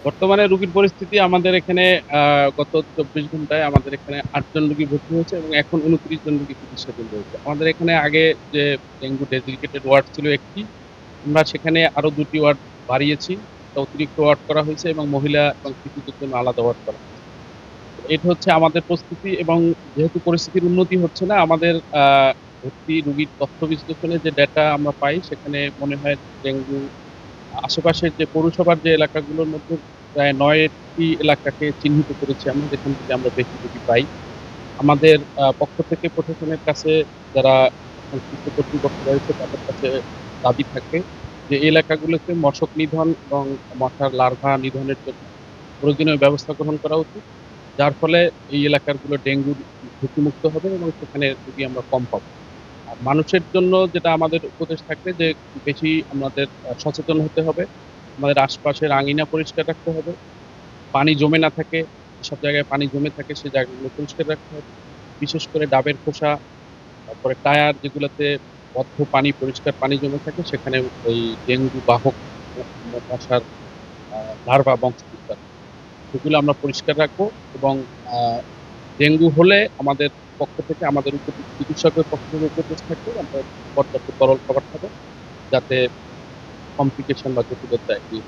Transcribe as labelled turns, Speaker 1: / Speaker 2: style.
Speaker 1: বর্তমানে রোগীর পরিস্থিতি আমাদের এখানে গত ২৪ ঘন্টায় আমাদের এখানে ৮ জন রোগী ভর্তি হয়েছে এবং এখন ২৯ জন রোগী চিকিৎসাধীন রয়েছে। আমাদের এখানে আগে যে ডেঙ্গু ডেডিকেটেড ওয়ার্ড ছিল একটি, আমরা সেখানে আরো ২ টি ওয়ার্ড বাড়িয়েছি। একটা অতিরিক্ত ওয়ার্ড করা হয়েছে এবং মহিলা এবং শিশুদের জন্য আলাদা ওয়ার্ড করা হয়েছে। এটা হচ্ছে আমাদের প্রস্তুতি এবং যেহেতু পরিস্থিতির উন্নতি হচ্ছে না, আমাদের ভর্তি রোগীর তথ্য বিশ্লেষণে যে ডেটা আমরা পাই সেখানে মনে হয় ডেঙ্গু আশেপাশের যে পৌরসভার যে এলাকাগুলোর মধ্যে প্রায় ৯ টি এলাকাকে চিহ্নিত করেছি আমরা, যেখান থেকে আমরা বেশি রোগী পাই। আমাদের পক্ষ থেকে প্রশাসনের কাছে যারা সংশ্লিষ্ট কর্তৃপক্ষ রয়েছে তাদের কাছে দাবি থাকে যে এই এলাকাগুলোতে মশক নিধন এবং মশার লার্ভা নিধনের জন্য প্রয়োজনীয় ব্যবস্থা গ্রহণ করা উচিত। যার ফলে এই এলাকাগুলো ডেঙ্গুর ঝুঁকিমুক্ত হবে এবং সেখানে রোগী আমরা কম পাবো। আর মানুষের জন্য যেটা আমাদের উপদেশ থাকবে যে বেশি আমাদের সচেতন হতে হবে। আমাদের আশপাশের আঙিনা পরিষ্কার রাখতে হবে। পানি জমে না থাকে, যেসব জায়গায় পানি জমে থাকে সে জায়গাগুলো পরিষ্কার রাখতে হবে। বিশেষ করে ডাবের খোসা, তারপরে টায়ার যেগুলোতে বদ্ধ পানি, পরিষ্কার পানি জমে থাকে সেখানে এই ডেঙ্গু বাহক মশার আ লার্ভা বংশবিস্তার। সেগুলো আমরা পরিষ্কার রাখবো এবং আ ডেঙ্গু হলে আমাদের পক্ষ থেকে আমাদের চিকিৎসকের পক্ষ থেকে উপদেশ থাকবে আমরা পর্যাপ্ত তরল খাবার খাবো যাতে কমপ্লিকেশন বা জটিলতা এড়িয়ে